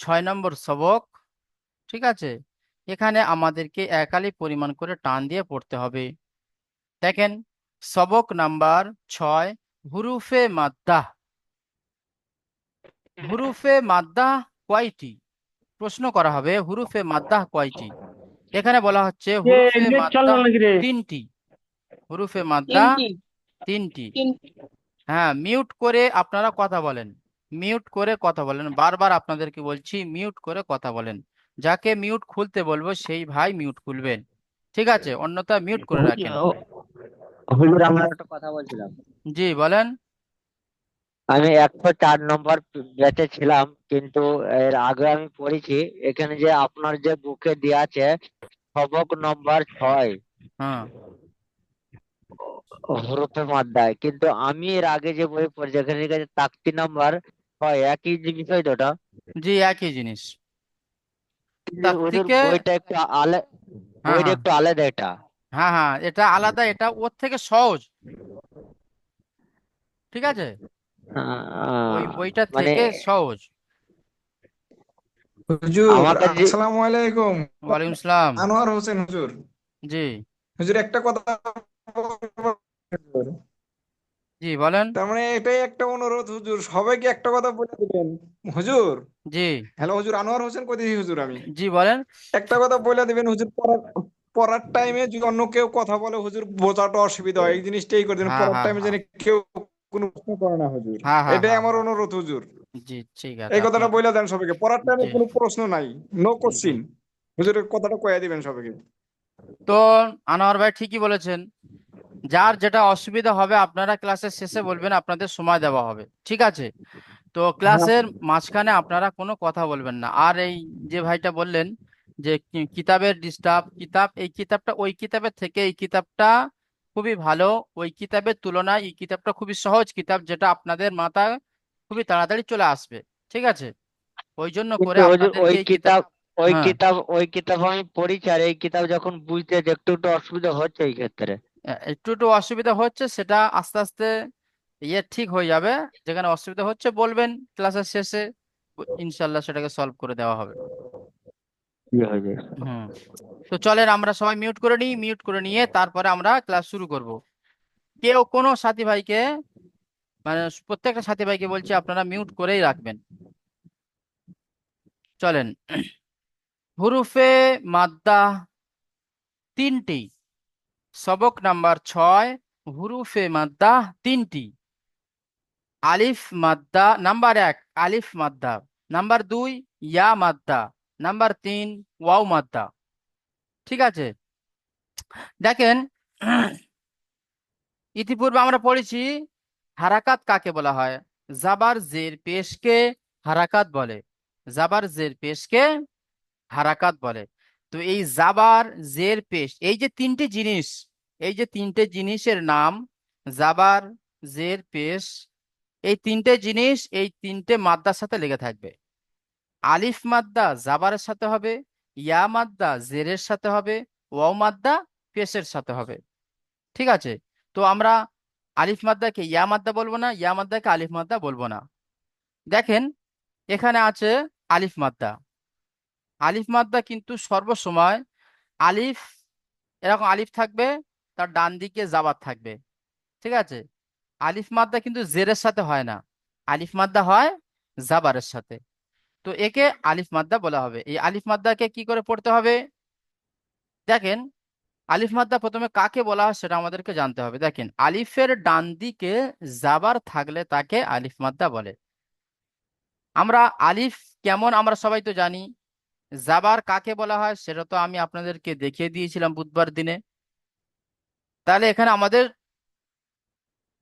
6 নম্বর সবক। ঠিক আছে, এখানে আমাদেরকে 1 আলিফ পরিমাণ করে টান দিয়ে পড়তে হবে। দেখেন, সবক নাম্বার 6, হুরুফে মাদ্দাহ। হুরুফে মাদ্দাহ কয়টি? প্রশ্ন করা হবে, হুরুফে মাদ্দাহ কয়টি? এখানে বলা হচ্ছে হুরুফে নেট চল না মাদ্দাহ নাকি রে? 3টি। হুরুফে মাদ্দাহ তিনটি 3টি। তিন হ্যাঁ, মিউট করে আপনারা কথা বলেন। মিউট করে কথা বলেন, বারবার আপনাদেরকে বলছি মিউট করে কথা বলেন। যাকে মিউট খুলতে বলবো সেই ভাই মিউট খুলবেন। ঠিক আছে, অন্যথা মিউট করে রাখেন। হুজুর, আমরা একটা কথা বলছিলাম। জি বলেন। আমি 104 নম্বর ব্যাচে ছিলাম, কিন্তু এর আগে আমি পড়েছি। এখানে যে আপনার যে বুকে দেওয়া আছে সবক নম্বর 6, হ্যাঁ। হরফে মাদ্দায়, কিন্তু আমি এর আগে যে বই পড়েছি এখানে লেখা আছে তাকতি নম্বর 6। একই যে বিষয় তো ওটা? জি, একই জিনিস। কিন্তু তার ওদের থেকে। হ্যাঁ, বইটা হ্যাঁ, একটু আলাদা এটা। হ্যাঁ, হ্যাঁ, এটা আলাদা, এটা ওর থেকে সহজ। ঠিক আছে, ওই বইটা মানে থেকে সহজ। হুজুর আমার কাছে আসসালামু আলাইকুম। ওয়ালাইকুম আসসালাম। আনোয়ার হোসেন হুজুর। জি। হুজুর একটা কথা বলবো হুজুর। জি বলেন। তার মানে এটাই একটা অনুরোধ হুজুর, সবাইকে একটা কথা বলে দিবেন হুজুর। জি। হ্যালো হুজুর, আনোয়ার হোসেন কইতেছি হুজুর আমি। জি বলেন। একটা কথা বলে দিবেন হুজুর, পড়ার টাইমে যদি অন্য কেউ কথা বলে হুজুর বোঝাটা অসুবিধা হয়, এই জিনিসটাই করে দেবেন। হ্যাঁ, পড়ার হ্যাঁ, টাইমে হ্যাঁ, যেন কেউ কোনো প্রশ্ন করে না হুজুর। হ্যাঁ, হ্যাঁ, এটাই হ্যাঁ, আমার হ্যাঁ। অনুরোধ হুজুর। জি, ঠিক আছে এই আপনি। কথাটা বলে দেন সবাইকে, পড়ার টাইমে জি। কোনো প্রশ্ন নাই, নো জি। কোশ্চিন। হুজুরের কথাটা কয়ে দিবেন সবাইকে। তো আনোয়ার ভাই ঠিকই বলেছেন। যার যেটা অসুবিধা হবে আপনারা ক্লাসের শেষে বলবেন, আপনাদের সময় দেওয়া হবে। ঠিক আছে, তো হ্যাঁ ক্লাসের মাঝখানে আপনারা কোনো কথা বলবেন না। আর এই যে ভাইটা বললেন যে কিতাবের ডিস্টার্ব, এই কিতাবটা ওই কিতাবের থেকে এই কিতাবটা খুবই ভালো। ওই কিতাবের তুলনায় এই কিতাবটা খুবই সহজ কিতাব, যেটা আপনাদের মাথায় খুবই তাড়াতাড়ি চলে আসবে। ঠিক আছে, ওই জন্য করে কিন্তু হুজুর আপনাদেরকে এই কিতাব। হ্যাঁ, ওই কিতাব আমি পড়েছি, আর এই কিতাব যখন বুঝতে একটু একটু অসুবিধা হচ্ছে এই ক্ষেত্রে। একটু একটু অসুবিধা হচ্ছে, সেটা আস্তে আস্তে ঠিক হয়ে যাবে। যেখানে অসুবিধা হচ্ছে বলবেন ক্লাসের শেষে, ইনশাল্লাহ সেটাকে সলভ করে দেওয়া হবে। কি হয়েছে? হুম। তো চলেন আমরা সবাই মিউট করে নিই, মিউট করে নিয়ে তারপরে আমরা ক্লাস শুরু করব। কেউ কোনো সাথী ভাইকে, মানে প্রত্যেকটা সাথী ভাইকে বলছি আপনারা মিউট করেই রাখবেন। চলেন। হুরুফে মাদ্দা 3টি। সবক নাম্বার 6, হুরুফে মাদ্দা 3টি। আলিফ মাদ্দা নাম্বার 1, আলিফ মাদ্দা। নাম্বার 2, ইয়া মাদ্দা। নাম্বার 3, ওয়াও মাদ্দা। ঠিক আছে, দেখেন, ইতিপূর্বে আমরা পড়েছি হারাকাত কাকে বলা হয়। জাবার জের পেশকে হারাকাত বলে। জাবার জের পেশকে হারাকাত বলে। তো এই জাবার জের পেশ, এই যে 3টে জিনিস, এই যে 3টে জিনিসের নাম, জাবার জের পেশ, এই 3টে জিনিস এই 3টে মাদ্দার সাথে লেগে থাকবে। আলিফ মাদ্দা জাবারের সাথে হবে, ইয়া মাদ্দা জেরের সাথে হবে, ওয়াও মাদ্দা পেশের সাথে হবে। ঠিক আছে, তো আমরা আলিফ মাদ্দাকে ইয়া মাদ্দা বলবো না, ইয়া মাদ্দাকে আলিফ মাদ্দা বলবো না। দেখেন, এখানে আছে আলিফ মাদ্দা। আলিফ মাদ্দা কিন্তু সর্বসময় আলিফ, এরকম আলিফ থাকবে, তার ডান দিকে জাবার থাকবে। ঠিক আছে, আলিফ মাদ্দা কিন্তু জেরের সাথে হয় না, আলিফ মাদ্দা হয় জাবারের সাথে। তো একে আলিফ মাদ্দা বলা হবে। এই আলিফ মাদ্দাকে কি করে পড়তে হবে? দেখেন, আলিফ মাদ্দা প্রথমে কাকে বলা হয় সেটা আমাদেরকে জানতে হবে। দেখেন, আলিফের ডান দিকে জাবার থাকলে তাকে আলিফ মাদ্দা বলে। আমরা আলিফ কেমন আমরা সবাই তো জানি। জাবার কাকে বলা হয় সেটা তো আমি আপনাদেরকে দেখিয়ে দিয়েছিলাম বুধবার দিনে। তাহলে এখানে আমাদের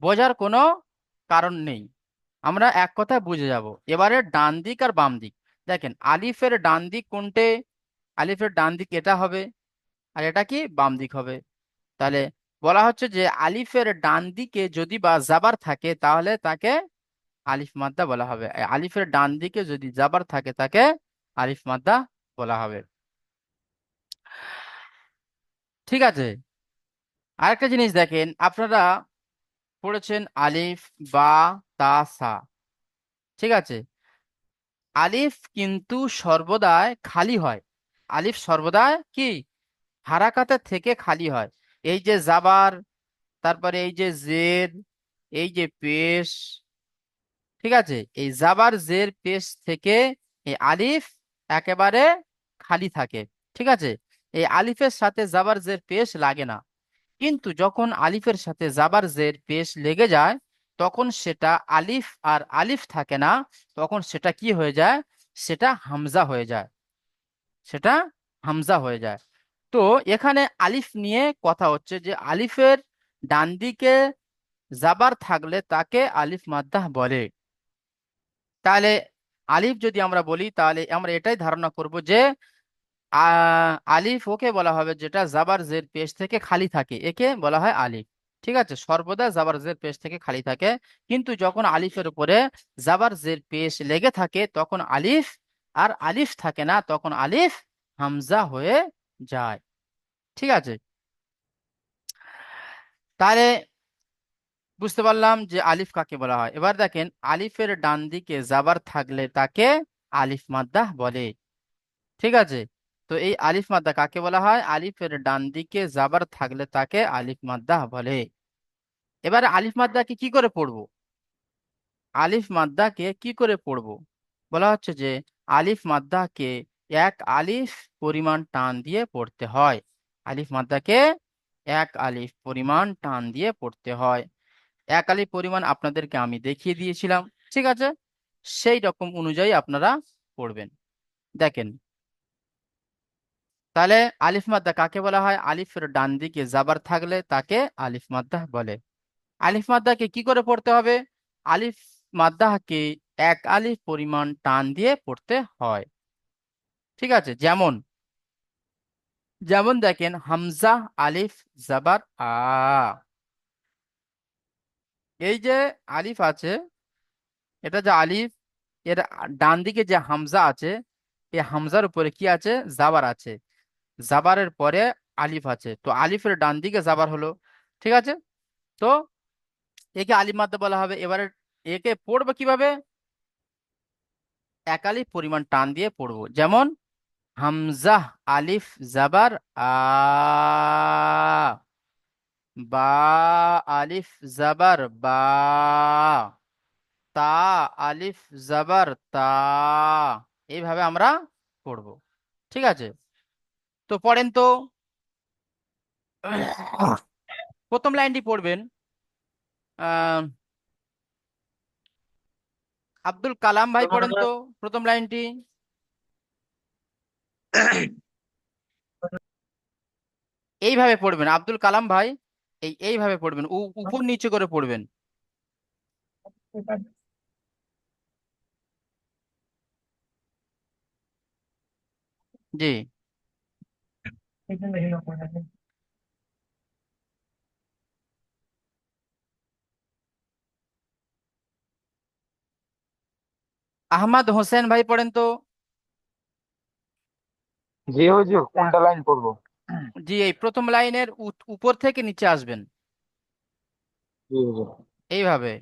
বোঝার কোনো কারণ নেই, আমরা এক কথায় বুঝে যাব। এবারে ডান দিক আর বাম দিক। দেখেন, আলিফের ডান দিক কোনটে? আলিফের ডান দিক এটা হবে, আর এটা কি বাম দিক হবে। তাহলে বলা হচ্ছে যে আলিফের ডান দিকে যদি বা জাবার থাকে তাহলে তাকে আলিফ মাদ্দা বলা হবে। আলিফের ডান দিকে যদি জাবার থাকে তাকে আলিফ মাদ্দা বলা হবে। ঠিক আছে, আরেকটা জিনিস দেখেন, আপনারা পড়েছেন আলিফ, বা, তা, সা। ঠিক আছে, আলিফ কিন্তু সর্বদাই খালি হয়। আলিফ সর্বদাই কি হারাকাতের থেকে খালি হয়। এই যে জাবার, তারপরে এই যে জের, এই যে পেশ, ঠিক আছে, এই জাবার জের পেশ থেকে এই আলিফ একেবারে খালি থাকে। ঠিক আছে, এই আলিফের সাথে জাবার জের পেশ লাগে না। কিন্তু যখন আলিফের সাথে জাবার জের পেশ লেগে যায়, তখন সেটা আলিফ আর আলিফ থাকে না, তখন সেটা কি হয়ে যায়, সেটা হামজা হয়ে যায়, সেটা হামজা হয়ে যায়। তো এখানে আলিফ নিয়ে কথা হচ্ছে যে আলিফের ডান দিকে জাবার থাকলে তাকে আলিফ মাদ্দাহ বলে। তাহলে আলিফ যদি আমরা বলি, তাহলে আমরা এটাই ধারণা করব যে আলিফ ওকে বলা হবে যেটা জাবার জের পেশ থেকে খালি থাকে, একে বলা হয় আলিফ। ঠিক আছে, সর্বদা জাবার জের পেশ থেকে খালি থাকে। কিন্তু যখন আলিফের উপরে জাবার জের পেশ লেগে থাকে, তখন আলিফ আর আলিফ থাকে না, তখন আলিফ হামজা হয়ে যায়। ঠিক আছে, তাহলে বুঝতে পারলাম যে আলিফ কাকে বলা হয়। এবার দেখেন, আলিফের ডান দিকে জাবার থাকলে তাকে আলিফ মাদ্দাহ বলে। ঠিক আছে, তো এই আলিফ মাদ্দা কাকে বলা হয়? আলিফের ডান দিকে জাবার থাকলে তাকে আলিফ মাদ্দাহ বলে। এবারে আলিফ মাদ্দাকে কি করে পড়বো? আলিফ মাদ্দাকে কি করে পড়বো? বলা হচ্ছে যে আলিফ মাদ্দাকে এক আলিফ পরিমাণ টান দিয়ে পড়তে হয়। আলিফ মাদ্দাকে এক আলিফ পরিমাণ টান দিয়ে পড়তে হয়। এক আলিফ পরিমাণ আপনাদেরকে আমি দেখিয়ে দিয়েছিলাম। ঠিক আছে, সেই রকম অনুযায়ী আপনারা পড়বেন। দেখেন, তাহলে আলিফ মাদ্দা কাকে বলা হয়? আলিফের ডান দিকে জাবার থাকলে তাকে আলিফ মাদ্দা বলে। আলিফ মাদ্দাকে কি করে পড়তে হবে? আলিফ মাদ্দাকে এক আলিফ পরিমাণ টান দিয়ে পড়তে হয়। ঠিক আছে, যেমন যেমন দেখেন, হামজা আলিফ জাবার আ, এই যে আলিফ আছে, এটা যে আলিফ, এর ডান দিকে যে হামজা আছে, এই হামজার উপরে কি আছে? জাবার আছে। জাবারের পরে আলিফ আছে, তো আলিফের ডান দিকে জাবার হলো। ঠিক আছে, তো একে আলিফ মাদ্দা বলা হবে। এবারে একে পড়বো কিভাবে? এক আলিফ পরিমাণ টান দিয়ে পড়বো। যেমন হামজা আলিফ জাবার আ, বা আলিফ জাবার বা, তা আলিফ জাবার তা, এইভাবে আমরা পড়বো। ঠিক আছে, তো পড়েন তো। প্রথম লাইনটি পড়বেন। আহ আব্দুল কালাম ভাই পড়েন তো প্রথম লাইনটি। এইভাবে পড়বেন আব্দুল কালাম ভাই, এইভাবে পড়বেন, উপর নিচে করে পড়বেন। জি। আহমদ হোসেন ভাই পড়েন তো। জি হুজুর, কোনটা লাইন পড়বো? জি, এই প্রথম লাইনের উপর থেকে নিচে আসবেন, জি হুজুর। এইভাবে।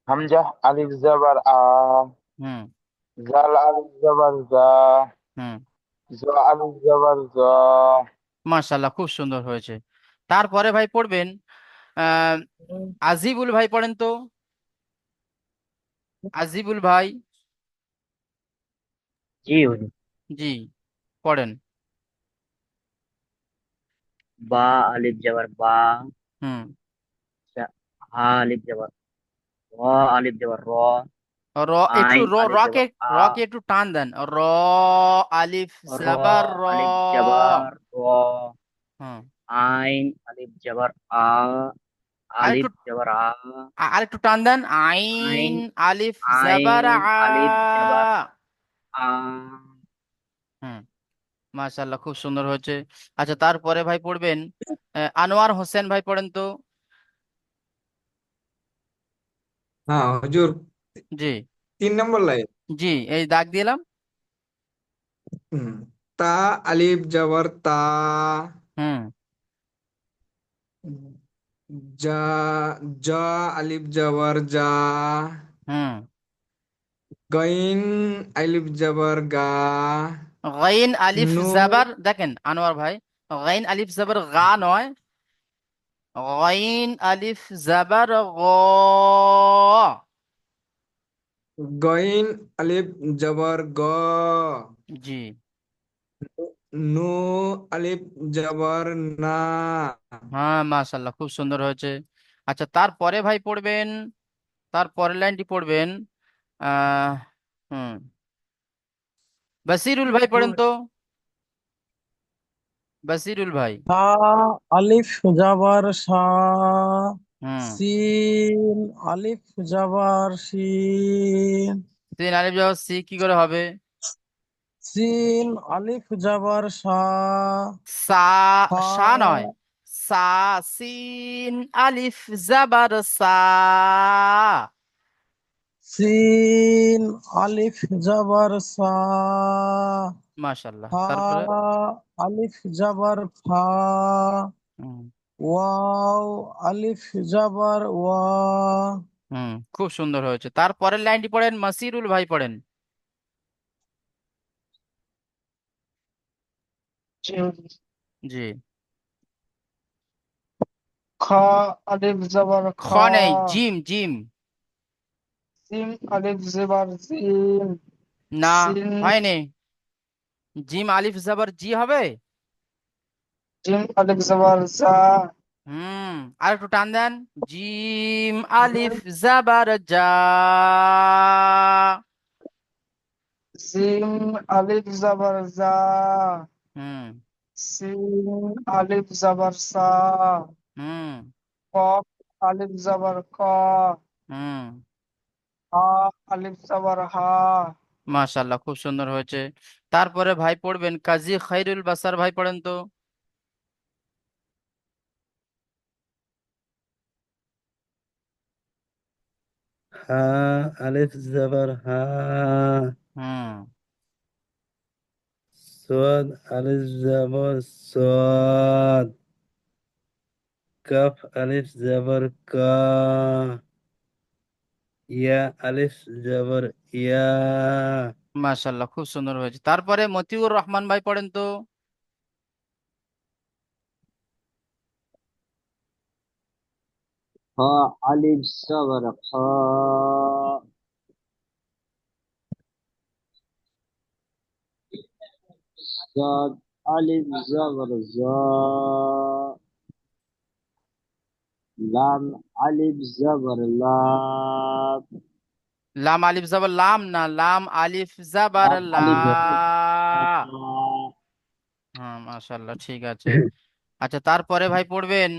হামজা আলিফ জাবার আ, হুম। জাল আলিফ জাবার জা, হুম। জ আলিফ জাবার জ। মাশাল্লাহ, খুব সুন্দর হয়েছে। তারপরে ভাই পড়বেন আহ আজিবুল ভাই পড়েন তো। আজিবুল ভাই। জি হুজুর। জি, পড়েন। বা আলিফ যাবার বা, হুম। হা আলিফ যাবার র, আলিফ যাবার র, র, একটু আইন র, আলিফ রকে যাবার আ, রকে একটু টান দেন। র আলিফ র জাবার র। আলিফ যাবার র, হুম। আইন আলিফ যাবার আ, আরেকটু আলিফ যাবার আ, আরেকটু টান দেন। আইন আইন আলিফ জাবার আইন আ। আলিফ যাবার আ। হুম। মাশাআল্লাহ, খুব সুন্দর হয়েছে। আচ্ছা, তারপরে ভাই পড়বেন আনোয়ার হোসেন ভাই পড়েন তো। হ্যাঁ হুজুর, জি। 3 নম্বর লাইন। জি, এই দাগ দিলাম। হুম। তা আলিফ যাবার তা, হুম। যা, যা আলিফ যাবার যা, হুম। গইন আলিফ জবর গা। গাইন আলিফ নু জাবার, দেখেন আনোয়ার ভাই, গাইন আলিফ জাবার গা নয়, গাইন আলিফ জাবার গ। গইন আলিফ জবর গ। জি। নু আলিফ জবর না। হ্যাঁ, মাশাল্লাহ, খুব সুন্দর হয়েছে। আচ্ছা, তারপরে ভাই পড়বেন, তার পরের লাইনটি পড়বেন। আহ হুম, বাসিরুল ভাই পড়েন তো, বাসিরুল ভাই। সা আলিফ জাবার সা, হুম। সিন আলিফ জাবার সিন, তিন আলিফ জবর সি কি করে হবে? সিন আলিফ জাবার সা, সা, সা সা নয়, সা, সিন আলিফ জাবার সা। সিন আলিফ জাবার সা, মাশাল্লাহ, ফা তারপরে? আলিফ জাবার ফা, হুম। ওয়াও আলিফ জাবার ওয়া। হুম, খুব সুন্দর হয়েছে। তারপরের লাইনটি পড়েন, মাসিরুল ভাই পড়েন। জি। খ আলিফ জবর খ, খ নেই, জিম, জিম। সিম আলিফ জবর সিম, না, সিন হয়নি। জিম আলিফ জাবার জি হবে? জিম আলিফ জবর জা, আর একটু টান দেন। জিম আলিফ জাবার যা। জিম আলিফ জবর জা, হুম। সিন আলিফ জবর সা, হুম। কফ আলিফ জবর ক, হুম। হা আলিফ জবর হা। মাশাল্লাহ, খুব সুন্দর হয়েছে। তারপরে ভাই পড়বেন কাজী খাইরুল বাসার ভাই পড়েন তো। হা আলিফ জবর হা, হুম। সোয়াদ আলিফ জবর সোয়াদ, কাফ আলিফ জবর কা, ইয়া আলিফ জবর ইয়া। মাশাল্লাহ, খুব সুন্দর হয়েছে। তারপরে মতিউর রহমান ভাই পড়েন তো। খ আলিফ জবর খ, صاد ألف زبر زا، لام ألف زبر لام، লাম আলিফ জাবার লাম না, লাম আলিফ জাবার لام লা। ألف হ্যাঁ, মাশাল্লাহ, ঠিক আছে। আচ্ছা, তারপরে ভাই পড়বেন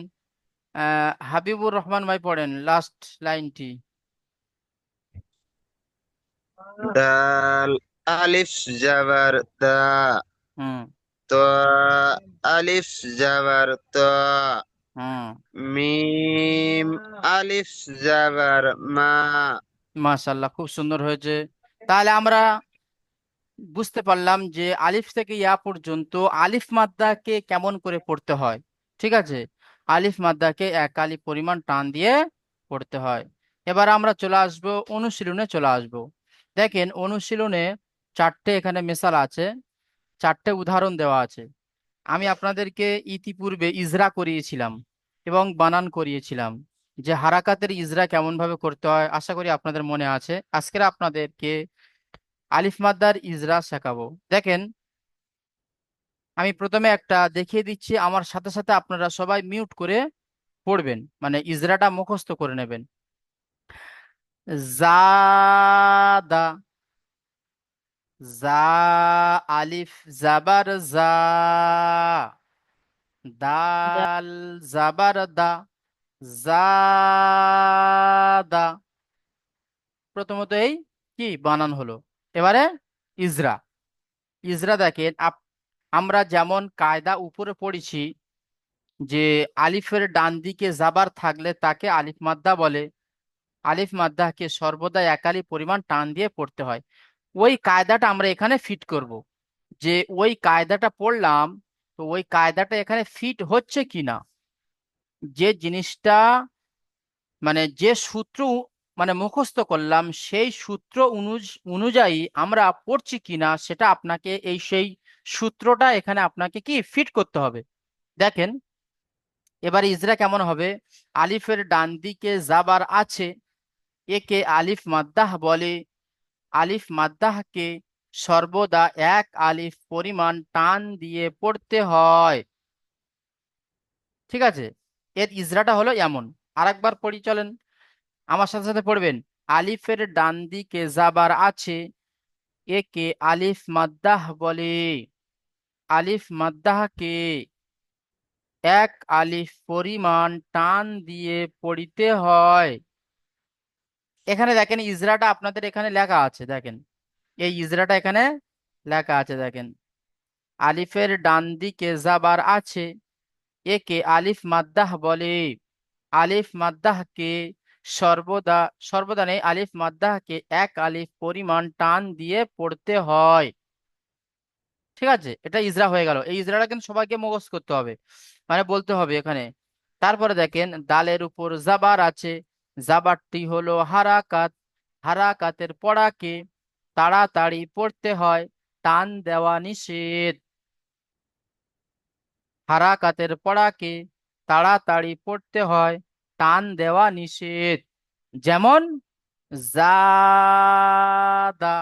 হাবিবুর রহমান ভাই পড়েন লাস্ট লাইনটি। দাল আলিফ জবর দা, হুম। তো আলিফ জবর তো, হুম। মিম আলিফ জবর মা। মাশাল্লাহ, খুব সুন্দর হয়েছে। তাহলে আমরা বুঝতে পারলাম যে আলিফ থেকে ইয়া পর্যন্ত আলিফ মাদ্দাকে কেমন করে পড়তে হয়। ঠিক আছে, আলিফ মাদ্দাকে এক আলিফ পরিমাণ টান দিয়ে পড়তে হয়। এবার আমরা চলে আসব অনুশীলনে, চলে আসব। দেখেন অনুশীলনে চারটে এখানে মেসাল আছে, চারটে উদাহরণ দেওয়া আছে। আমি আপনাদেরকে ইতিপূর্বে ইজরা করিয়েছিলাম এবং বানান করিয়েছিলাম যে হারাকাতের ইজরা কেমন ভাবে করতে হয়। আশা করি আপনাদের মনে আছে। আজকে আপনাদেরকে আলিফ মাদ্দার ইজরা শেখাবো। দেখেন, আমি প্রথমে একটা দেখিয়ে দিচ্ছি, আমার সাথে সাথে আপনারা সবাই মিউট করে পড়বেন, মানে ইজরাটা মুখস্থ করে নেবেন। জাদা, জা আলিফ জাবার জা, দাল জাবার দা, জাদা। প্রথমত এই কি বানান হলো। এবারে ইজরা, ইজরা দেখেন আমরা যেমন কায়দা উপরে পড়েছি যে আলিফের ডান দিকে জাবার থাকলে তাকে আলিফ মাদ্দা বলে। আলিফ মাদ্দাকে সর্বদা এক আলিফ পরিমাণ টান দিয়ে পড়তে হয়। ওই কায়দাটা আমরা এখানে ফিট করব, যে ওই কায়দাটা পড়লাম, তো ওই কায়দাটা এখানে ফিট হচ্ছে কিনা। যে জিনিসটা, মানে যে সূত্র মানে মুখস্থ করলাম সেই সূত্র অনুযায়ী আমরা পড়ছি কিনা সেটা আপনাকে সেই সূত্রটা এখানে আপনাকে কি ফিট করতে হবে। দেখেন এবারে ইজরা কেমন হবে। আলিফের ডান দিকে জাবার আছে, একে আলিফ মাদ্দাহ বলে। আলিফ মাদ্দাহকে সর্বদা এক আলিফ পরিমাণ টান দিয়ে পড়তে হয়। ঠিক আছে, এর ইজরাটা হলো এমন। আরেকবার পড়ি চলেন, আমার সাথে সাথে পড়বেন। আলিফের ডান দিকে জাবার আছে, একে আলিফ মাদ্দাহ বলে। আলিফ মাদ্দাহকে এক আলিফ পরিমাণ টান দিয়ে পড়িতে হয়। এখানে দেখেন ইজরাটা আপনাদের এখানে লেখা আছে, দেখেন এই ইজরাটা এখানে লেখা আছে, দেখেন আলিফের ডান দিকে জাবার আছে, একে আলিফ মাদ্দাহ বলে। আলিফ মাদ্দাহকে সর্বদা, সর্বদা নেই, আলিফ মাদ্দাহকে এক আলিফ পরিমাণ টান দিয়ে পড়তে হয়। ঠিক আছে, এটা ইজরা হয়ে গেল। এই ইজরাটা কিন্তু সবাইকে মুখস্থ করতে হবে, মানে বলতে হবে এখানে। তারপরে দেখেন দালের উপর জাবার আছে, জাবারটি হলো হারাকাত। হারাকাতের পড়াকে তাড়াতাড়ি পড়তে হয়, টান দেওয়া নিষেধ। হারাকাতের পড়াকে তাড়াতাড়ি পড়তে হয়, টান দেওয়া নিষেধ। যেমন জাদা।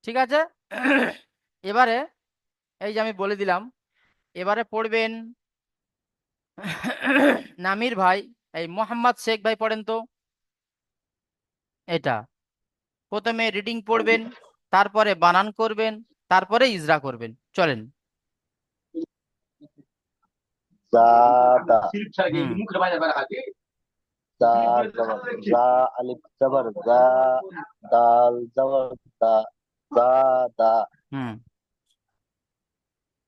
ঠিক আছে, এবারে এই যে আমি বলে দিলাম, এবারে পড়বেন নামির ভাই, এই মোহাম্মদ শেখ ভাই পড়েন তো এটা। প্রথমে রিডিং পড়বেন, তারপরে বানান করবেন, তারপরে ইজরা করবেন। চলেন। জাদা, হুম, জা জবর জা, আলিফ জবর জা, দাল জবর দা, জাদা। হুম।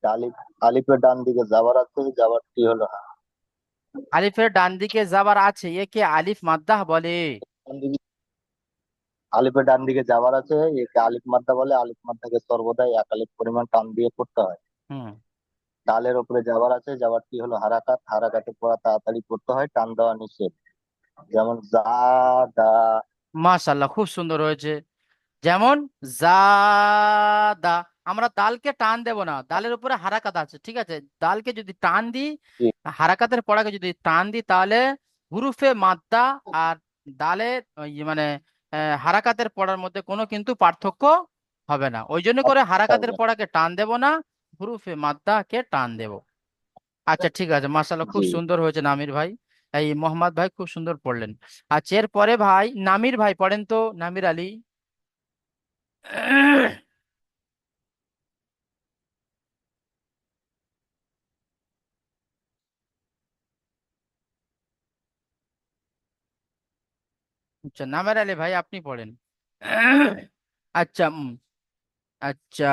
আলিফ, আলিফের ডান দিকে জাবার আছে, জাবারটি হলো হা। আলিফের ডান দিকে যাবার আছে, একে আলিফ মাদ্দাহ বলে। ডান দিকে, আলিফের ডান দিকে জাবার আছে, একে আলিফ মাদ্দা বলে। আলিফ মাদ্দাকে সর্বদাই এক আলিফ পরিমাণ টান দিয়ে পড়তে হয়। হুম, ডালের উপরে জাবার আছে, জাবারটি হলো হারাকাত। হারাকাতে পড়া তাড়াতাড়ি পড়তে হয়, টান দেওয়া নিষেধ। যেমন জাদা। মাশাল্লাহ, খুব সুন্দর হয়েছে। যেমন জাদা, আমরা দালকে টান দেব না, দালের উপরে হারাকাত আছে, ঠিক আছে। দালকে যদি টান দিই, জি, হারাকাতের পড়াকে যদি টান দিই, তাহলে হুরুফে মাদ্দা আর দালের মানে হারাকাতের পড়ার মধ্যে কোনো কিন্তু পার্থক্য হবে না। ওই জন্য করে হারাকাতের পড়াকে টান দেব না, হুরুফে মাদ্দাকে টান দেব। আচ্ছা ঠিক আছে, মাশাআল্লাহ, খুব জি। সুন্দর হয়েছে নামির ভাই। এই মোহাম্মদ ভাই খুব সুন্দর পড়লেন। আচ্ছা এরপরে ভাই নামির ভাই পড়েন তো, নামির আলী। আচ্ছা নামের আলী ভাই আপনি পড়েন। আচ্ছা আচ্ছা,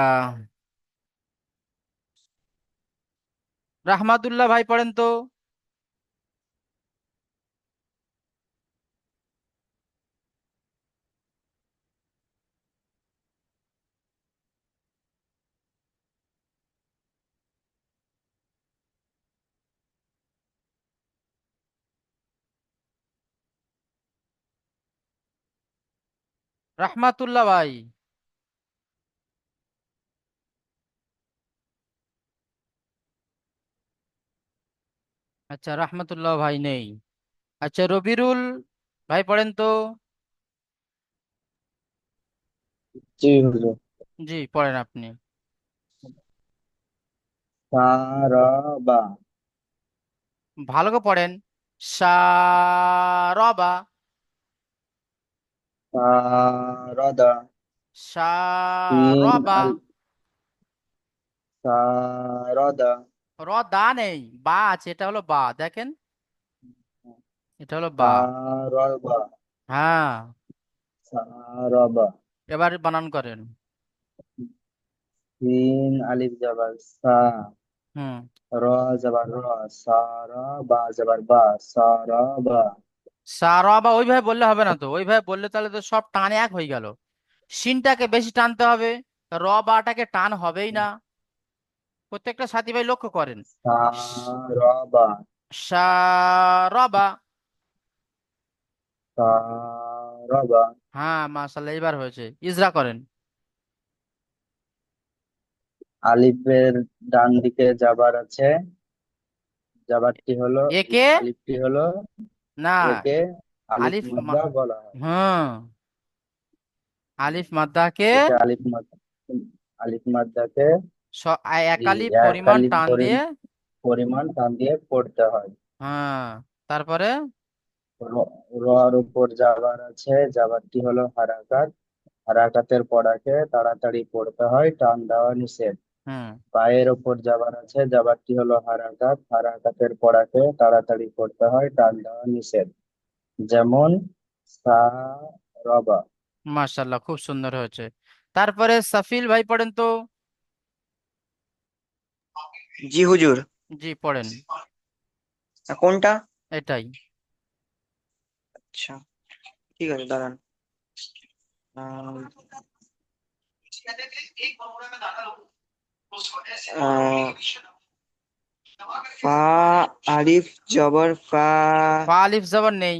রাহমাতুল্লাহ ভাই পড়েন তো। রাহমাতুল্লাহ ভাই। আচ্ছা রাহমাতুল্লাহ ভাই নেই। আচ্ছা রবিরুল ভাই পড়েন তো। জি হুজুর। জি পড়েন আপনি। সারাবা, ভালো করে পড়েন। সারবা। সারাদা, তিন সারবা। আল, সারাদা, র দা নেই, বা আছে, এটা হলো বা, দেখেন এটা হলো বা। সারাবা, হ্যাঁ, সারাবা। এবার বানান করেন। তিন আলিফ জবর সা, হুম। র জবর র, সারা বা জবর বা, সারাবা। সারবা ওইভাবে বললে হবে না তো, ওইভাবে বললে তাহলে তো সব টান এক হয়ে গেল। শিনটাকে বেশি টানতে হবে, র বাটাকে টান হবেই না। প্রত্যেকটা সাথী ভাই লক্ষ্য করেন। সারাবা, সারবা। কারাবা। হ্যাঁ, মাশাআল্লাহ, এবার হয়েছে। ইজরা করেন। আলিফের ডান দিকে জাবার আছে, জাবারটি হলো, একে আলিফটি হলো, না, একে আলিফ আলিফ মাদ্দা বলা হয়। হুম, আলিফ মাদ্দাকে একে আলিফ মাদ্দা, আলিফ মাদ্দাকে এক জি আলিফ এক পরিমাণ আলিফ টান দিয়ে, পরিমাণ টান দিয়ে পড়তে হয়। হ্যাঁ, তারপরে রর উপর জাবার আছে, জাবারটি হলো হারাকাত, হারাকাতের পড়াকে তাড়াতাড়ি পড়তে হয়, টান দেওয়া নিষেধ। হুম, পায়ের ওপর জাবার আছে, জাবারটি হলো হারাকাত, হারাকাতের পড়াকে তাড়াতাড়ি পড়তে হয়, টান দেওয়া নিষেধ। যেমন সা রবা। মাশাআল্লাহ, খুব সুন্দর হয়েছে। তারপরে সাফিল ভাই পড়েন তো। জি হুজুর। জি, পড়েন। কোনটা? এটাই। আচ্ছা, ঠিক আছে, দাঁড়ান। আম, আহ, ফা আলিফ জবর ফা। ফা আলিফ জবর নেই,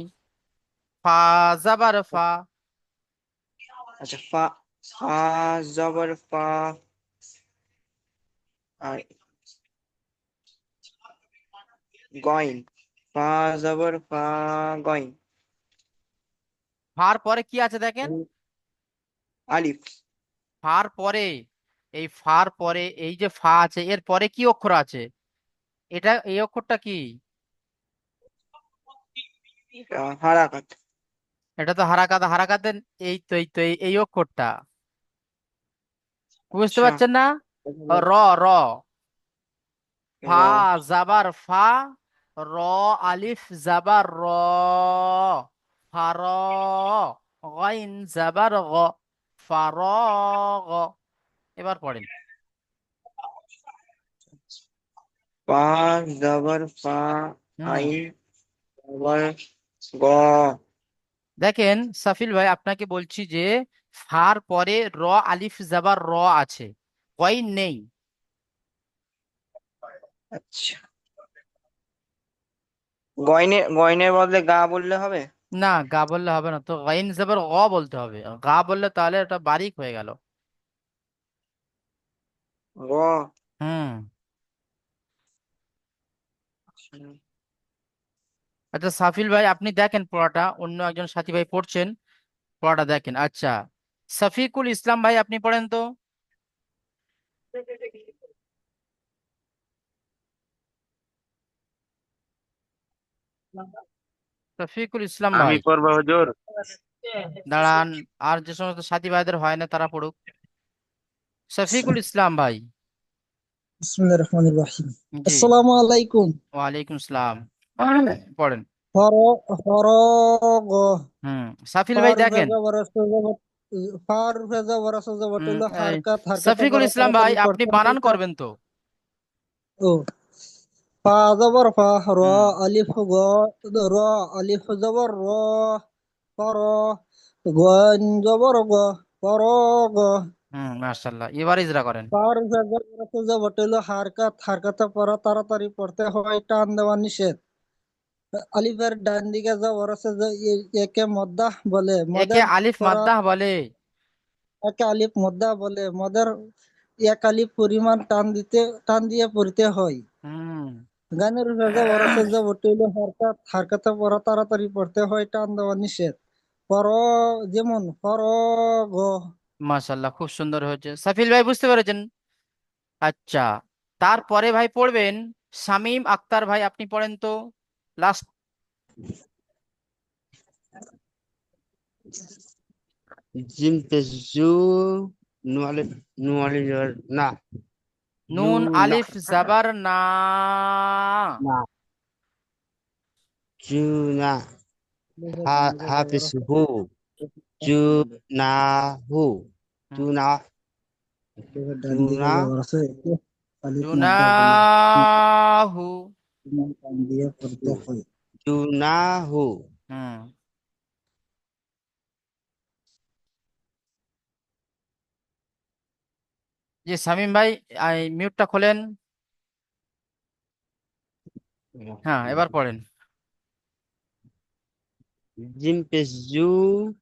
ফা জাবার ফা। আচ্ছা, ফা ফা জবর ফা। আর গইন, ফা জবর ফা, গইন। ফার পরে কি আছে দেখেন, আলিফ। ফার পরে, এই ফার পরে এই যে ফা আছে, এর পরে কি অক্ষর আছে? এটা, এই অক্ষরটা কি? হারাকাত। এটা তো হারাকাত, হারাকাতের এই অক্ষরটা বুঝতে আচ্ছা, পারছেন না? র, র, ফা র। জাবার ফা, র আলিফ জাবার র, ফার, গাইন জাবার গ, ফারগ। এবার পড়েন। ফা জবর ফা, হুম, আইন জবর গ। দেখেন সাফিল ভাই, আপনাকে বলছি যে ফার পরে র আলিফ জাবার র আছে, গাইন নেই। আচ্ছা, গয়নের বদলে গা বললে হবে? না, গা বললে হবে না তো, গাইন জাবার গ বলতে হবে। গা বললে তাহলে এটা বারিক হয়ে গেল। গ। হুম। আচ্ছা সাফিল ভাই, আপনি দেখেন পড়াটা, অন্য একজন সাথী ভাই পড়ছেন, পড়াটা দেখেন। আচ্ছা, শফিকুল ইসলাম ভাই আপনি পড়েন তো। শফিকুল ইসলাম আমি ভাই, পড়বো হুজুর। দাঁড়ান, আর যে সমস্ত সাথী ভাইদের হয় না তারা পড়ুক। শফিকুল ইসলাম ভাই। বিসমিল্লাহির রহমানির রহিম। জি, আসসালামু আলাইকুম। ওয়ালাইকুম আসসালাম, পড়েন। হর হরগ। হুম, সাফিল ভাই ফারুফে দেখেন। জবর আছে জবর, ফারুফে জবর আছে জবর হুম, হলো এই হারকাত, হারকাতে শফিকুল পড়া ইসলাম ভাই তাড়াতাড়ি আপনি পড়তে হয় বানান তা। করবেন তো। ও, ফা জবর ফা, র হুম, আলিফ গ, র আলিফ জবর র, ফর, গন জবর গ, ফরগ। হুম, মাশাআল্লাহ, এবার ইজরা করেন। ফারুফে জবর আছে জবর হলো হারকাত, হারকাতে পড়া তাড়াতাড়ি পড়তে হয়, টান দেওয়া নিষেধ। আলিফের ডান দিকে জবর আছে যে একে মদ্দাহ বলে, একে মদের আলিফ পড়া মাদ্দাহ বলে। একে আলিফ মদ্দা বলে, মদের এক আলিফ পরিমাণ টান দিয়ে পড়তে হয়। হুম, গানের ভেজা বরসে যে বটিল হারকাত, হারকাতে পড়া তাড়াতাড়ি পড়তে হয়, টান দেওয়া নিষেধ। পর, যেমন পর গ। মাশাআল্লাহ, খুব সুন্দর হয়েছে। সাফিল ভাই বুঝতে পেরেছেন? আচ্ছা, তারপরে ভাই পড়বেন শামীম আক্তার ভাই, আপনি পড়েন তো লাস্ট। জিম পেশ জু, নু আলিফ জবর না, জু নুন না, আলিফ জাবার না, না, জু না, হা হা পেশ হু, জু না হু, জু হুম, না, জু ডান দিকে না, জবর আছে আলিফ মদ্দা বলে, জুনাহু। টান দিয়ে পড়তে হু, হয়। জু না হু। হুম, জি শামীম ভাই, মিউটটা খোলেন। হ্যাঁ, এবার পড়েন। জিম পেশ জু,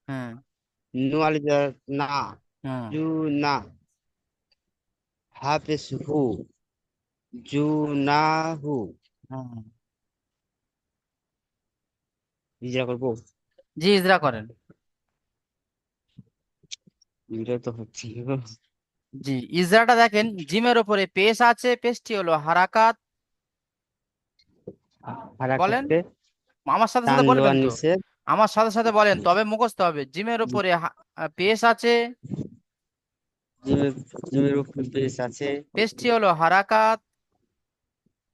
হুম নু আলিফ জবর না, হুম জু না। হা পেশ হু, জু না হু। হুম ইজরা করবো? জি, ইজরা করেন। এটা তো হচ্ছে না। জি, ইজরাটা দেখেন, জিমের উপরে পেশ আছে, পেশটি হলো হারাকাত। বলেন, হারাকাতে আমার সাথে টান সাথে দেওয়া বলবেন তো, নিষেধ। আমার সাথে সাথে বলেন, তবে মুখস্থ হবে। জিমের উপরে পেশ আছে, জিমের জিমের উপর পেশ আছে, পেশটি হলো হারাকাত।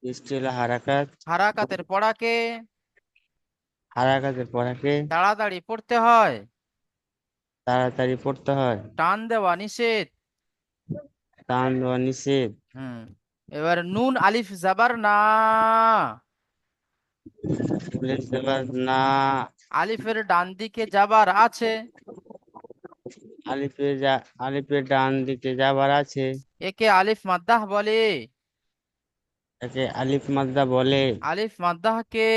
পেশটি হলো হারাকাত। হারাকাতের পড়াকে হারাকাতের পড়াকে তাড়াতাড়ি পড়তে হয়, তাড়াতাড়ি পড়তে হয়, টান দেওয়া নিষেধ। টান দেওয়া নিষেধ। হুম এবার নুন আলিফ জাবার না, উল্লেখ দেবার না। আলিফের ডান দিকে যাবার আছে, আলিফের ডান দিকে যাবার আছে, একে আলিফ মাদ্দাহ বলে। তাকে আলিফ মাদ্দা বলে। আলিফ মাদ্দাহকে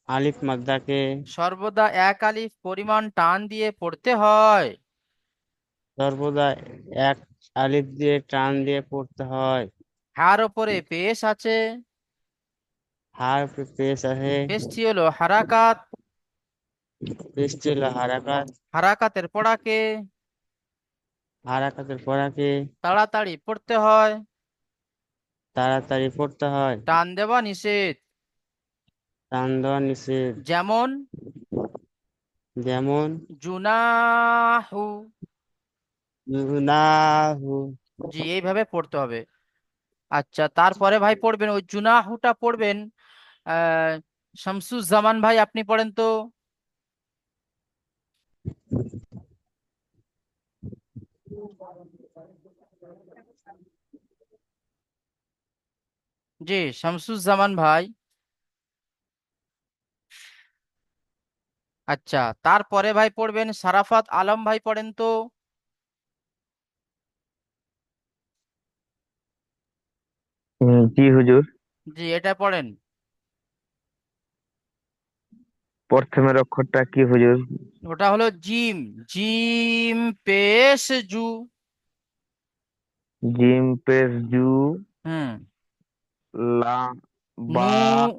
আলিফ মাদ্দাকে সর্বদা এক আলিফ পরিমাণ টান দিয়ে পড়তে হয়। সর্বদা এক আলিফ দিয়ে টান দিয়ে পড়তে হয়। হার ওপরে পেশ আছে, হার পেশ আছে, পেশটি হলো হারাকাত। পেশটি হলো হারাকাত। হারাকাতের পড়াকে হারাকাতের পড়াকে তাড়াতাড়ি পড়তে হয়, তাড়াতাড়ি পড়তে হয়, টান দেওয়া নিষেধ। টান দেওয়া নিষেধ। যেমন যেমন জুনাহু। ইউনাহু। জি, এইভাবে পড়তে হবে। আচ্ছা, তারপরে ভাই পড়বেন, ওই জুনাহুটা পড়বেন। আহ শামসুজ্জামান ভাই, আপনি পড়েন তো। জি, শামসুজ্জামান ভাই। আচ্ছা, তারপরে ভাই পড়বেন সারাফাত আলম ভাই, পড়েন তো। জি হুজুর। জি, এটা পড়েন। প্রথমের অক্ষরটা কি হুজুর? ওটা হলো জিম। জিম পেশ জু। জিম পেশ জু, হুম লা, নু, বা,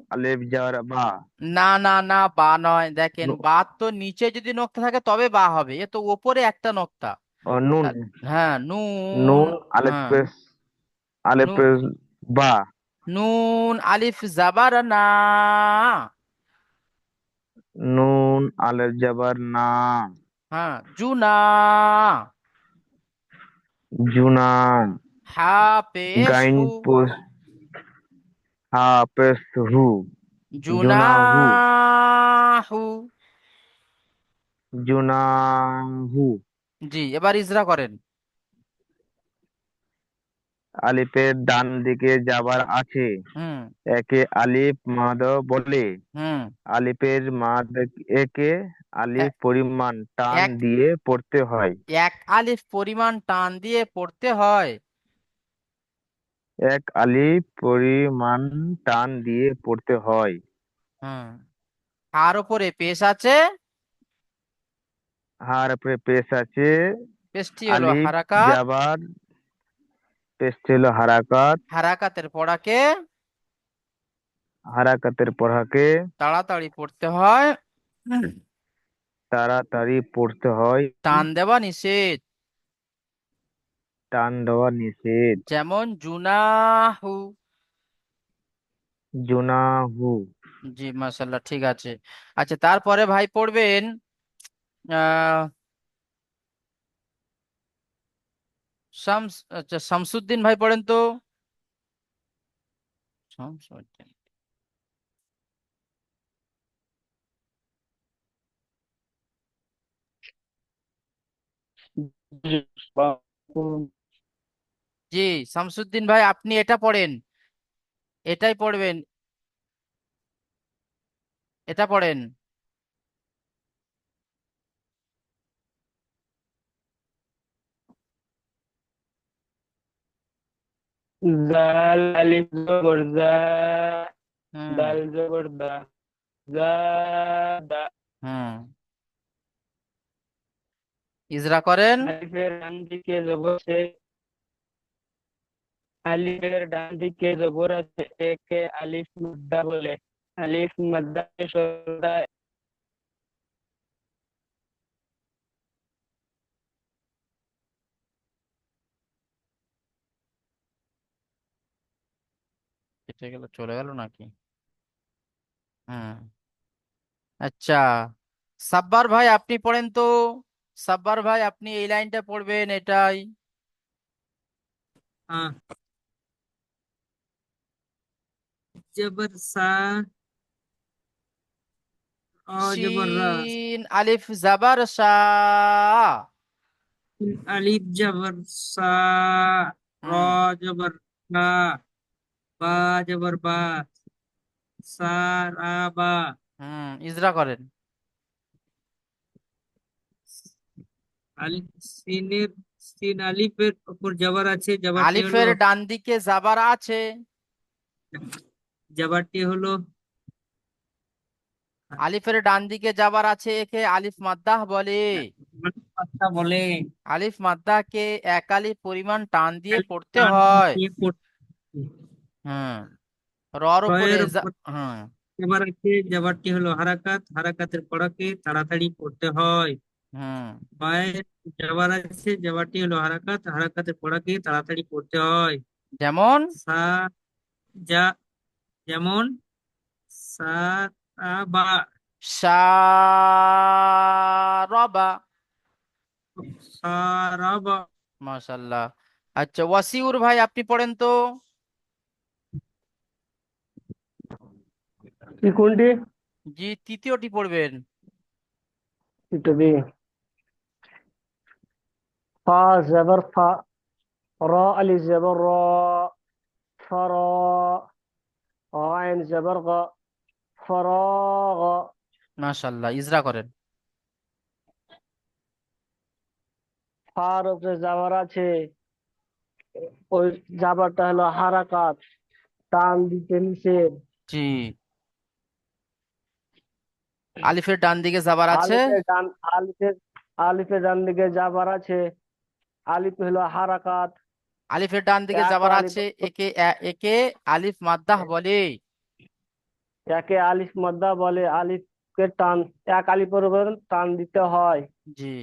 আলিফ জবর বা। না না না, বা নয়। দেখেন, নু- বা তো নিচে যদি নক্তা থাকে তবে বা হবে, এ তো ওপরে একটা নক্তা। নুন। হ্যাঁ, নুন। নুন আলিফ হ্যাঁ, পেশ, আলিফ নু, পেশ বা। নুন আলিফ জাবার না। নুন আলিফ জবর না। হ্যাঁ, জুনা। জুনা। হা পেশ গাইন হু। পোস, হা পেশ হু। জুনা হু। জুনাহু। জুনা হু। জি, এবার ইজরা করেন। আলিফের ডান দিকে যাবার আছে, হুম একে আলিফ মাদ বলে। হুম আলিফের মাদ একে আলিফ এ- পরিমাণ টান এক দিয়ে পড়তে হয়। এক আলিফ পরিমাণ টান দিয়ে পড়তে হয়। এক আলিফ পরিমাণ টান দিয়ে পড়তে হয়। হুম আর ওপরে পেশ আছে, হার উপরে পেশ আছে, পেশটি হলো আলিফ হারাকাত। জাবার, পেশ ছিল হারাকাত। হারাকাতের পড়াকে হারাকাতের পড়াকে তাড়াতাড়ি পড়তে হয়, তাড়াতাড়ি পড়তে হয়, টান দেওয়া নিষেধ। টান দেওয়া নিষেধ। যেমন জুনাহু। জুনাহু। জি, মাশাল্লাহ, ঠিক আছে। আচ্ছা, তারপরে ভাই পড়বেন আহ আচ্ছা, শামসুদ্দিন ভাই পড়েন তো। শামসুদ্দিন। জি, শামসুদ্দিন ভাই, আপনি এটা পড়েন, এটাই পড়বেন, এটা পড়েন। জাল আলিফ জবর জা, হুম দাল জবর দা। জাদা হুম, ইজরা করেন। আলিফের ডান দিকে জবর আছে, আলিফের ডান দিকে জবর আছে, একে আলিফ মাদ্দা বলে। আলিফ মাদ্দাকে সর্বদা কেটে গেল, চলে গেল নাকি? হুম, আচ্ছা, সাব্বার ভাই আপনি পড়েন তো। সাব্বার ভাই আপনি এই লাইনটা পড়বেন, এটাই। হ্যাঁ, জবর সা, জবর রা, শিন আলিফ জাবার সা। আলিফ জবর সা, র হুম, জবর রা, বা জবর বা, সা রা বা। ইজরা করেন। আলিফ সিনের, সিন আলিফের উপর জবর আছে, জবরটি হলো, আলিফের ডান দিকে জাবার আছে। জবরটি হলো আলিফের ডান দিকে জাবার আছে, একে আলিফ মাদ্দাহ বলে। কথা বলে। আলিফ মাদ্দাকে এক আলিফ পরিমাণ টান দিয়ে আলিফ পড়তে টান হয়। দিয়ে পড়তে। হুম, রর উপরে রয়ের উপর হুম, জবর আছে, জবরটি হলো হারাকাত, হারাকাতের পড়াকে তাড়াতাড়ি পড়তে হয়। হুম, বায়ের জবর আছে, জবরটি হলো হারাকাত, হারাকাতের পড়াকে তাড়াতাড়ি পড়তে হয়। যেমন সা, যা, যেমন সা রা বা, সারবা। সা রা বা। মাশাল্লাহ। আচ্ছা, ওয়াসিউর ভাই আপনি পড়েন তো। কি কোনটি? জি, তৃতীয়টি পড়বেন। একটু দি। ফা জবর ফা, র আলিফ জবর র, ফর, আইন জবর গ, ফরাগ। মাশাল্লাহ, ইজরা করেন। ফার উপরে জাবার আছে, ওই জাবারটা হলো হারাকাত, টান দিতে নিষেধ। জি, আলিফের ডান দিকে জাবার আছে। আলিফের ডান, আলিফের, আলিফের ডান দিকে জাবার আছে, আলিফ হলো হারাকাত, আলিফের ডান দিকে এক জাবার আলিফ, আছে, একে আলিফ মাদ্দাহ বলে। একে আলিফ মাদ্দা বলে। আলিফকে টান, এক আলিফের উপর টান দিতে হয়। জি,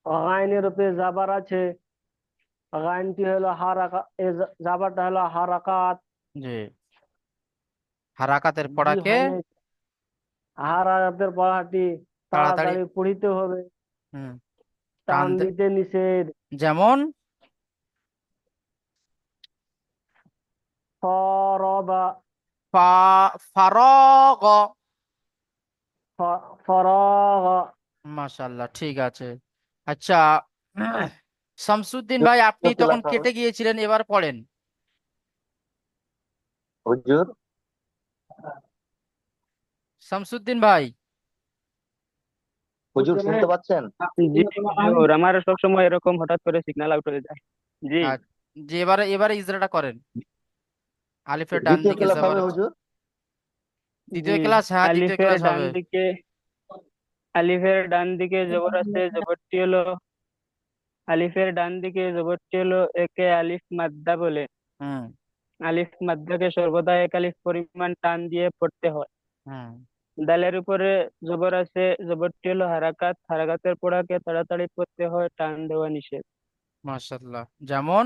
গাইনের উপরে জাবার আছে, গাইনটি হলো হারাকা, জাবারটা হলো হারাকাত। জি, হারাকাতের জি পড়াকে হয় নাই, হারাকাতের পড়াটি তাড়াতাড়ি তাড়াতাড়ি পড়িতে হবে, হুম টান টান দিতে নিষেধ। যেমন ফরবা, ফা ফারগ। ফরাগ। মাশাল্লাহ, ঠিক আছে। আচ্ছা, শামসুদ্দিন ভাই আপনি দ্বিতীয় তখন ক্লাস হবে কেটে গিয়েছিলেন, এবার পড়েন। হুজুর। শামসুদ্দিন ভাই। হুজুর শুনতে পাচ্ছেন? জি হুজুর, আমার সবসময় এরকম হঠাৎ করে সিগন্যাল আউট হয়ে যায়। জি। আর যে এবারে এবারে ইজরাটা করেন। আলিফের ডান দ্বিতীয় দিকে ক্লাস যাবার হবে আছে। হুজুর। দ্বিতীয় জি, ক্লাস, হ্যাঁ দ্বিতীয় আলিফের ক্লাস ডান হবে। দিকে, আলিফের ডান দিকে জবর আছে, জবরটি হলো, আলিফের ডান দিকে জবরটি হলো, একে আলিফ মাদ্দা বলে। হুম, আলিফ মাদ্দাকে সর্বদা এক আলিফ পরিমাণ টান দিয়ে পড়তে হয়। হুম, দালের উপরে জবর আছে, জবরটি হলো হারাকাত, হারাকাতের পড়াকে তাড়াতাড়ি পড়তে হয়, টান দেওয়া নিষেধ। মাশাল্লাহ, যেমন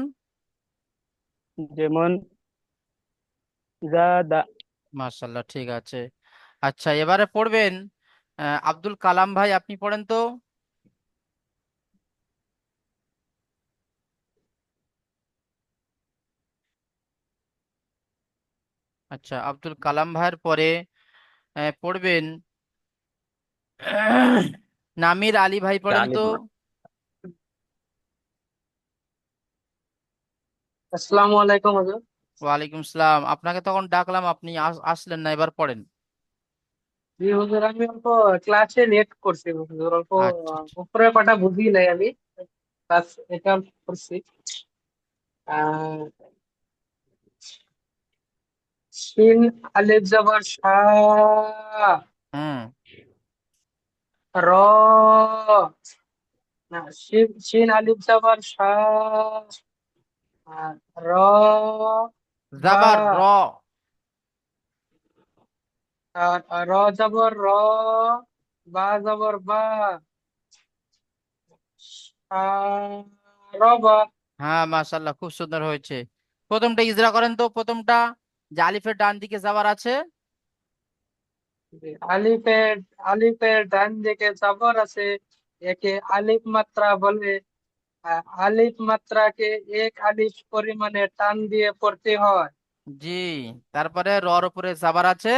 যেমন জাদা। মাশাল্লাহ, ঠিক আছে। আচ্ছা, এবারে পড়বেন আব্দুল কালাম ভাই আপনি পড়েন তো। আচ্ছা, আব্দুল কালাম ভাইয়ের পরে পড়বেন নামির আলী ভাই পড়েন তো। আসসালামু আলাইকুম হুজুর। ওয়ালাইকুম সালাম, আপনাকে তখন ডাকলাম, আপনি আসলেন না, এবার পড়েন। জি হুজুর, আমি অল্প ক্লাসে লেট করছি হুজুর, অল্প আচ্ছা, আচ্ছা, উপরের পাটা বুঝি নাই আমি, ক্লাস এটা অল্প করছি। আহ শিন আলিফ জবর শা, হুম র, না শিন আলিফ জবর শা, আর র, বা, জাবার র, আর র জবর র, বা জবর বা, রবা। হ্যাঁ মাশাআল্লাহ, খুব সুন্দর হয়েছে। প্রথমটা ইজরা করেন তো, প্রথমটা যে আলিফের ডান দিকে জাবার আছে। আলিফের আলিফের ডান দিকে জবর আছে, একে আলিফ মাত্রা বলে। আলিফ মাত্রাকে এক আলিফ পরিমাণে টান দিয়ে পড়তে হয়। জি, তারপরে রর উপরে জাবার আছে।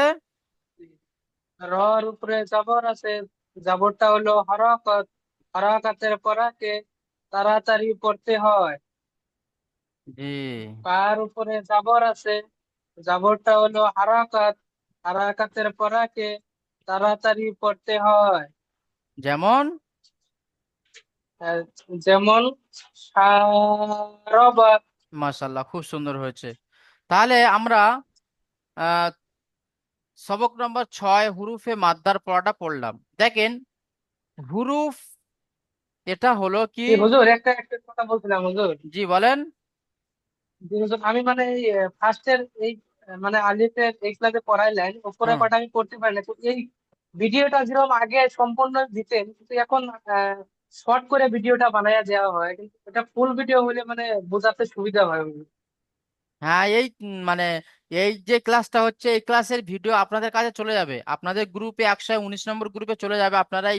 রর উপরে জবর আছে, জবরটা হলো হরকত, হরকতের পরাকে তাড়াতাড়ি পড়তে হয়। জি, পার উপরে জবর আছে, জবরটা হলো হারাকাত, হারাকাতের পরাকে তাড়াতাড়ি পড়তে হয়। যেমন আহ, যেমন সারবা। মাশাআল্লাহ, খুব সুন্দর হয়েছে। তাহলে আমরা আহ সবক নম্বর 6 হুরুফে মাদ্দার পড়াটা পড়লাম। দেখেন, হুরুফ এটা হলো কি। জি হুজুর, একটা একটা কথা বলছিলাম হুজুর। জি বলেন। জি হুজুর, আমি মানে এই ফার্স্টের এই মানে আলিফের এই ক্লাসে পড়াইলেন, উপরে হুম কটা আমি পড়তে পারি না, তো এই ভিডিওটা যেরকম আগে সম্পূর্ণ দিতেন, কিন্তু এখন শর্ট করে ভিডিওটা বানাইয়া দেওয়া হয়, কিন্তু এটা ফুল ভিডিও হলে মানে বোঝাতে সুবিধা হয় হুজুর। হ্যাঁ, এই মানে এই যে ক্লাসটা হচ্ছে, এই ক্লাসের ভিডিও আপনাদের কাছে চলে যাবে, আপনাদের গ্রুপে 119 নম্বর গ্রুপে চলে যাবে। আপনারা